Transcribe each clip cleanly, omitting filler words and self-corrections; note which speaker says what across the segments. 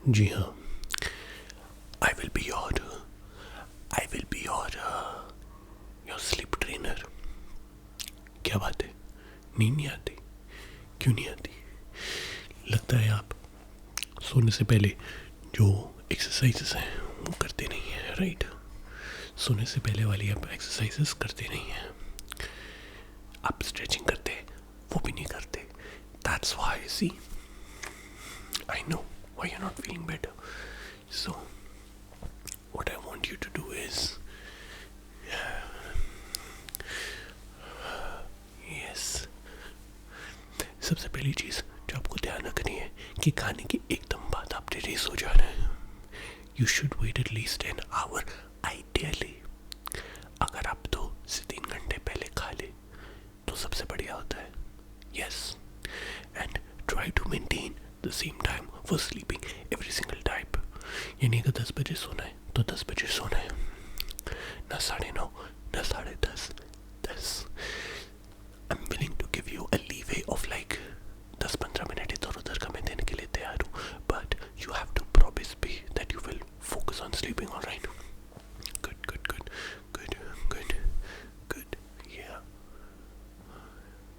Speaker 1: जी हाँ, I will be your sleep trainer. क्या बात है, नींद नहीं आती? क्यों नहीं आती? लगता है आप सोने से पहले जो एक्सरसाइजेस हैं वो करते नहीं हैं, राइट? सोने से पहले वाली आप एक्सरसाइजेस करते नहीं हैं, आप स्ट्रेचिंग करते हैं वो भी नहीं करते। That's why, see, I know why you are not feeling better. So what I want you to do is, yes, सबसे पहली चीज़ जो आपको ध्यान रखनी है कि खाने की एकदम बाद आप रिलीज हो जाना है। You should wait at least an hour ideally. अगर आप 2 से 3 घंटे पहले खा ले तो सबसे बढ़िया होता है। Yes, and try to maintain the same time for sleeping every single time. यानी अगर 10 बजे सोना है तो 10 बजे सोना है, ना 9:30, ना 10:30, 10। I'm willing to give you a leeway of like 10-15 minute इधर उधर का मैं देने के लिए तैयार हूँ, but you have to promise me that you will focus on sleeping, all right? Good, good, good, good, good, good. Yeah.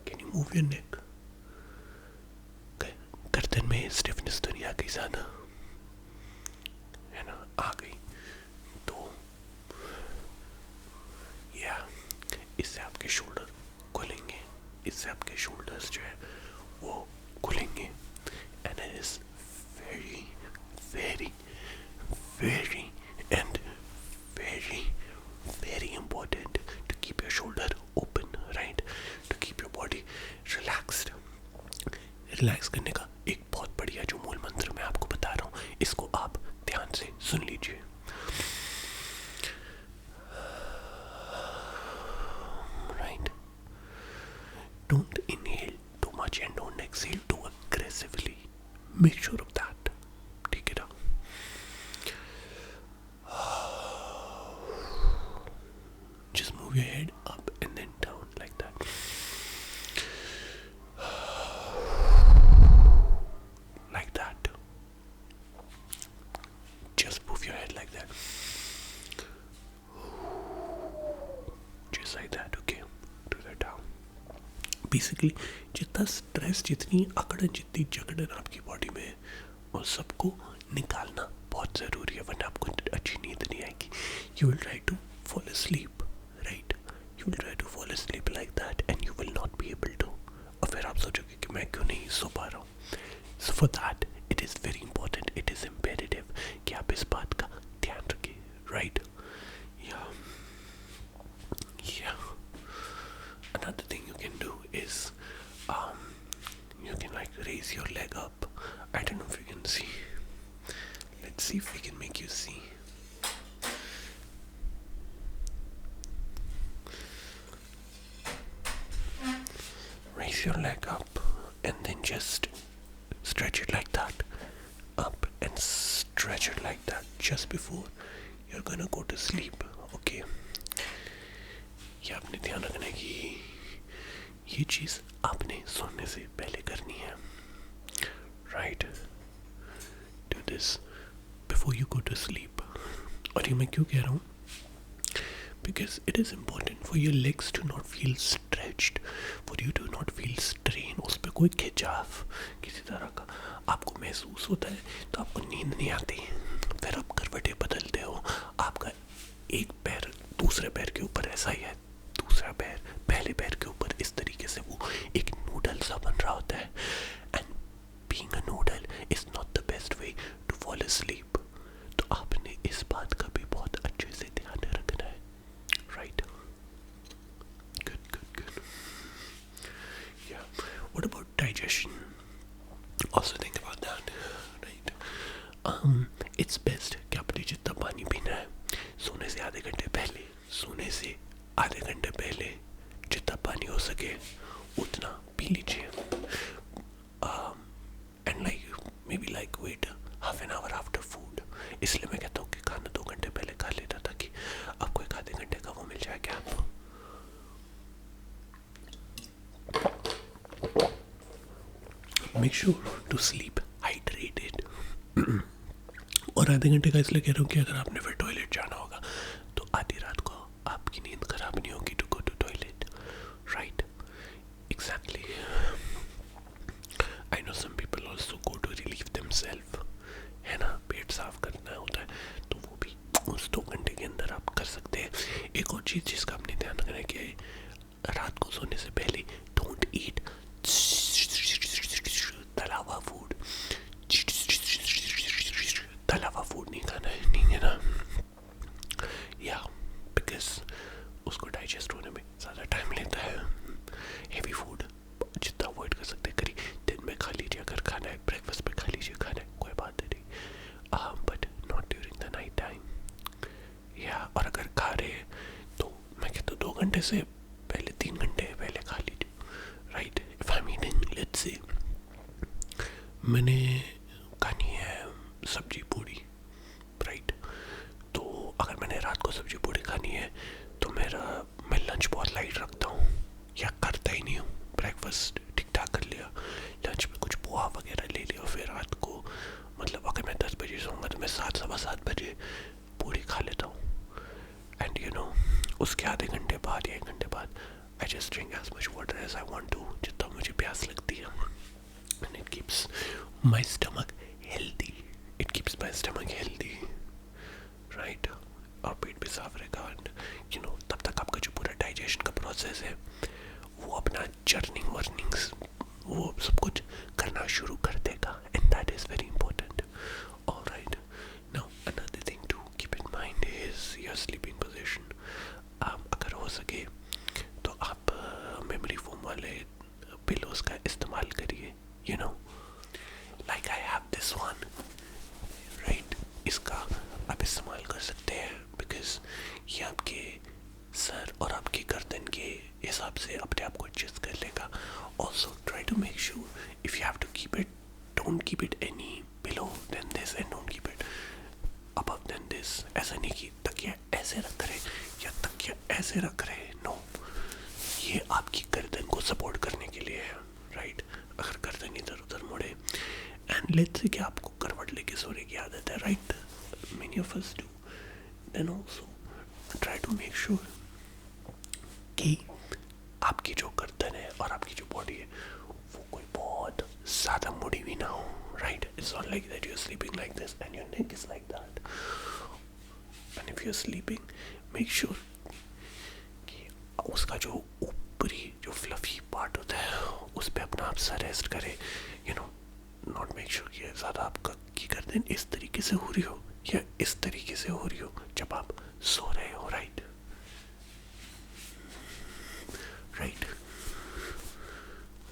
Speaker 1: Can you move your neck? गर्दन में स्टिफनेस तो नहीं आ गई ज़्यादा, है ना? आ गई तो या इससे आपके शोल्डर खुलेंगे, इससे आपके शोल्डर्स जो है वो खुलेंगे। And it is very very very and very very important to keep your shoulder open, right? To keep your body relaxed. Relax करने का एक बहुत बढ़िया जो मूल मंत्र मैं आपको बता रहा हूँ, इसको आप ध्यान से सुन लीजिए। Right, don't inhale too much and don't exhale too aggressively. Make sure of that. ठीक है ना? Just move your head up and then down like that. Like that. Just move your head like that. Just like that, okay? Do that down. Basically जितना stress, जितनी अकड़न, जितनी जकड़न आपकी body में है, उन सबको निकालना बहुत ज़रूरी है, वरना आपको अच्छी नींद नहीं आएगी। You will try to fall asleep, right? You will try to fall asleep like that and you will not be able to. और फिर आप सोचोगे कि मैं क्यों नहीं सो पा रहा हूँ। So for that it is very important, it is imperative कि आप इस बात का ध्यान रखें, राइट? या another thing you can do is you can like raise your leg up. I don't know if you can see. Let's see if we can make you see. Raise your leg up and then just stretch it like that. Up and stretch it like that just before you're gonna go to sleep. Okay? ये आपने ध्यान रखना है कि ये चीज़ आपने सोने से पहले करनी है, right? Do this before you go to sleep. और ये मैं क्यों कह रहा हूँ? Because it is important for your legs to not feel stretched, for you to not feel strain. उस पर कोई खिंचाव किसी तरह का आपको महसूस होता है तो आपको नींद नहीं आती। फिर आप करवटें बदलते हो, आपका एक पैर दूसरे पैर के ऊपर ऐसा ही है, दूसरा पैर पहले पैर के ऊपर, इस तरीके से वो एक नूडल सा बन रहा होता है। And being a noodle is not the best way to fall asleep। तो आपने इस बात का भी बहुत अच्छे से ध्यान रखना है, राइट? Good good good. या what about digestion? Also think about that, right? It's best कि आपने जितना पानी पीना है सोने से आधे घंटे पहले, सोने से आधे घंटे पहले जितना पानी हो सके उतना पी लीजिए। And like maybe like wait half an hour after food. इसलिए मैं कहता हूँ कि खाना 2 घंटे पहले खा लेता ताकि आपको एक आधे घंटे का वो मिल जाए gap. Make sure to sleep hydrated. और आधे घंटे का इसलिए कह रहा हूँ कि अगर आपने फिर टॉयलेट जाना होगा तो आधी रात को आपकी नींद खराब नहीं होगी to go to toilet, right? Exactly. I know some people also go to relieve themselves, है ना, पेट साफ करना होता है, तो वो भी उस 2 घंटे के अंदर आप कर सकते हैं। एक और चीज़ जिसका आपने ध्यान रखना है कि रात को सोने से पहले डोंट ईट तला हुआ फूड, तला हुआ फूड नहीं खाना है, नहीं है ना, या बिकॉज उसको डाइजेस्ट होने में ज़्यादा टाइम लेता है। हेवी फूड जितना अवॉइड कर सकते करिए, दिन में खा लीजिए, अगर खाना है ब्रेकफास्ट पे खा लीजिए, खाना है कोई बात नहीं, but not during the night time, या और अगर खा रहे हैं तो मैं कहता हूँ 2 घंटे से पहले, 3 घंटे पहले खा लीजिए, right? If I am eating, let's say मैंने खानी है सब्जी पूड़ी, राइट? तो अगर मैंने रात को सब्जी पूड़ी खानी है तो मैं लंच बहुत लाइट रखता हूँ या करता ही नहीं हूँ, ब्रेकफास्ट ठीक ठाक कर लिया, लंच में कुछ पोहा वगैरह ले लिया, फिर रात को मतलब अगर मैं 10 बजे सोऊंगा तो मैं 7 सवा 7 बजे पूड़ी खा लेता हूँ। एंड यू नो उसके आधे घंटे बाद या 1 घंटे बाद I just drink as much water as I want to, जितना मुझे प्यास लगती है, and it keeps my stomach healthy, it keeps my stomach healthy, right? और पेट भी साफ रहेगा, एंड यू नो तब तक आपका जो पूरा डाइजेशन का प्रोसेस है वो अपना जर्निंग वर्निंग्स वो सब कुछ करना शुरू कर देगा, and that is very important. Alright, now another thing to keep in mind is your sleeping position. अगर हो सके तो आप मेमोरी फोम वाले पिलोज का इस्तेमाल करिए, you know like I have this one, right? इसका आप इस्तेमाल कर सकते हैं बिकॉज ये आपके सर और आपकी गर्दन के हिसाब से अपने आप को एडजस्ट कर लेगा। Also try to make sure if you have to keep it, don't keep it any below than this and don't keep it above than this. ऐसा नहीं कि तकिया ऐसे रख रहे या तकिया ऐसे रख रहे, नो, ये आपकी गर्दन को सपोर्ट करने के लिए है, राइट? अगर गर्दन इधर उधर मुड़े, एंड लेट्स से कि आपको करवट लेके सोने की आदत है, right? Many of us do, then also try to make sure कि आपकी जो गर्दन है और आपकी जो बॉडी है वो कोई बहुत ज़्यादा मुड़ी हुई ना हो, right? It's not like that you are sleeping like this and your neck is like that, and if you are sleeping make sure कि उसका जो ऊपरी जो फ्लफी पार्ट होता है उस पर अपना आप सर रेस्ट करे, you know, not make sure कि ज़्यादा आपका की गर्दन इस तरीके से हो रही हो या इस तरीके से हो रही हो जब आप सो रहे हो, राइट? राइट,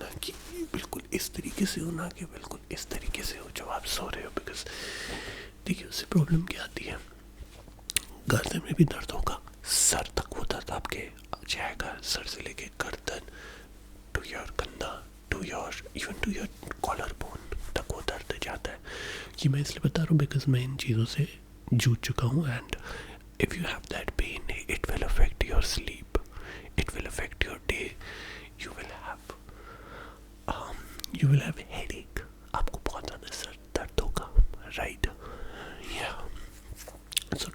Speaker 1: ना कि बिल्कुल इस तरीके से हो, ना कि बिल्कुल इस तरीके से हो जब आप सो रहे हो, बिकॉज देखिए उससे प्रॉब्लम क्या आती है, गर्दन में भी दर्द होगा, सर तक वो दर्द आपके जाएगा, सर से लेके गर्दन टू योर कंधा to your even to your collar bone तक वो दर्द जाता है। ये मैं इसलिए बता रहा हूँ बिकॉज मैं इन चीज़ों से जूझ चुका हूँ, and if you have that pain it will affect your sleep, it will affect your day, you will have headache, आपको बहुत ज़्यादा सर दर्द होगा, right? Yeah, so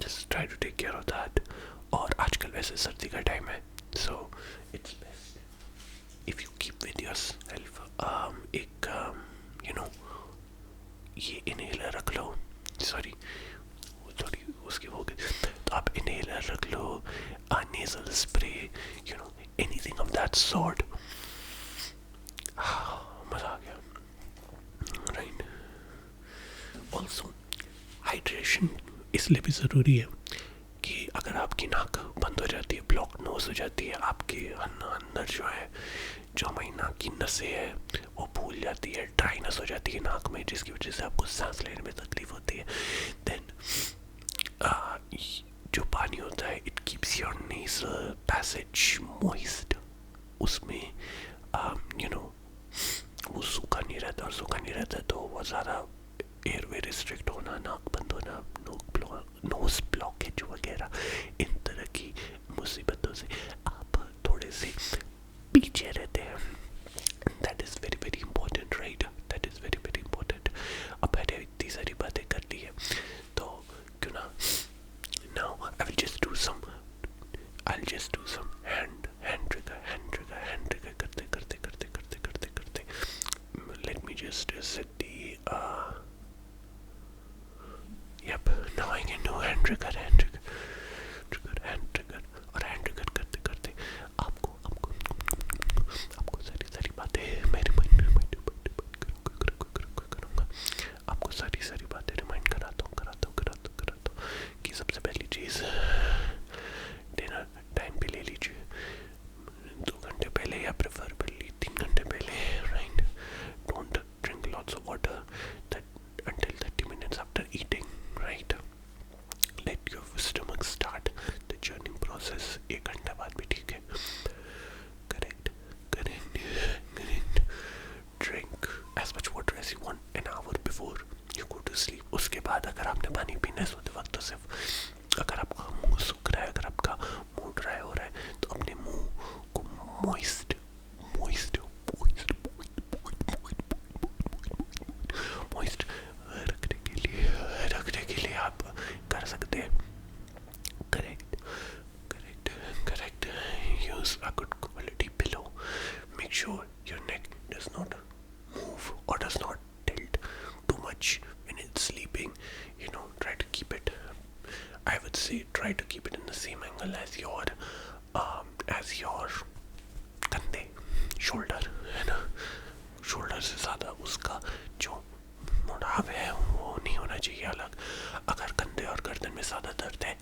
Speaker 1: just try to take care of that। और आजकल वैसे सर्दी का टाइम है, so it's best if you keep with yourself एक you know ये इनहेलर रख लो, सॉरी थोड़ी उसकी हो गई, तो आप इनहेलर रख लो, nasal spray, you know anything of that sort, मज़ा आ गया, राइट? ऑल्सो हाइड्रेशन इसलिए भी ज़रूरी है कि अगर आपकी नाक बंद हो जाती है, ब्लॉक नोज हो जाती है, आपके अंदर जो है जो हमारी नाक की नसें है वो फूल जाती है, ड्राइनेस हो जाती है नाक में, जिसकी वजह से आपको सांस लेने में तकलीफ होती है, देन जो पानी होता है it keeps your nasal passage moist, उसमें यू नो वो सूखा नहीं रहता, और सूखा नहीं रहता तो बहुत ज़्यादा एयरवे रिस्ट्रिक्ट होना, नाक बंद होना, नोज ब्लॉकेज वगैरह, इन तरह की मुसीबतों से आप थोड़े से पीछे रहते हैं। That is very very important, right? That is very very important. अब just sit the yep, now I can do hand trigger और hand trigger करते करते आपको आपको आपको सारी सारी बातें मैं रिमाइंड करूँगा, आपको सारी सारी बातें रिमाइंड कराता हूँ कि सबसे पहली चीज़ डिनर टाइम पे ले लीजिए, 2 घंटे पहले या प्रेफरेबली 3 घंटे पहले, right? Don't drink lots of water until 30 minutes after eating, right? Let your stomach start the churning process 1 घंटा बाद भी ठीक है. Correct. Drink as much water as you want an hour before you go to sleep. उसके बाद अगर आपने पानी पीना है सोते वक्त, तो सिर्फ अगर आपका मुंह सूख रहा है, अगर आपका मुंह ड्राई हो रहा है, तो अपने मुंह को moist रखने के लिए आप कर सकते हैं. Correct. Use a good quality pillow. Make sure your neck does not move or does not tilt too much when it's sleeping. Try to keep it, I would say, try to keep it in the same angle as your कंधे, shoulder है ना. Shoulder से ज़्यादा उसका जो मुड़ाव है वो नहीं होना चाहिए अलग. अगर कंधे और गर्दन में ज़्यादा दर्द है,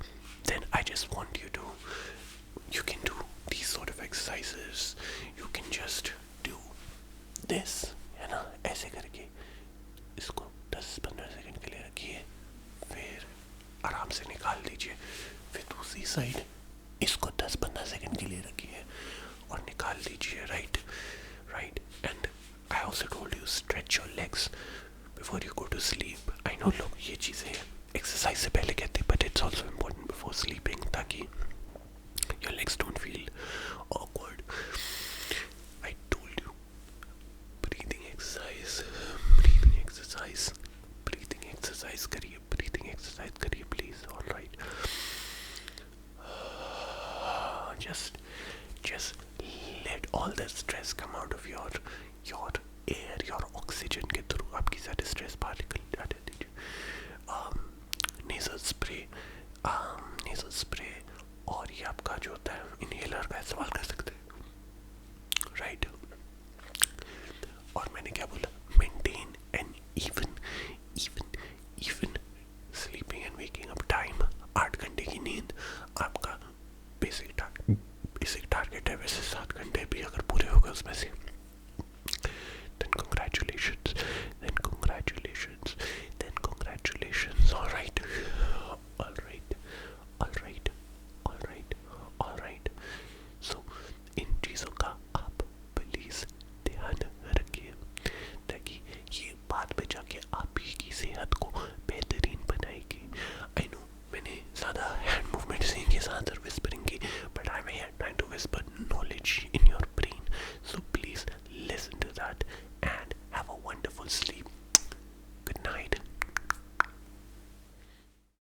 Speaker 1: then I just want you can do these sort of exercises. You can just do this, है ना, ऐसे करके इसको 10-15 सेकंड के लिए रखिए, फिर आराम से निकाल दीजिए. फिर दूसरी साइड इसको 10-15 सेकंड के लिए रखिए और निकाल दीजिए. Right. And I also told you stretch your legs before you go to sleep. I know लोग ये चीज़ें एक्सरसाइज से पहले कहते हैं, but it's also important before sleeping, ताकि योर लेग्स डोंट फील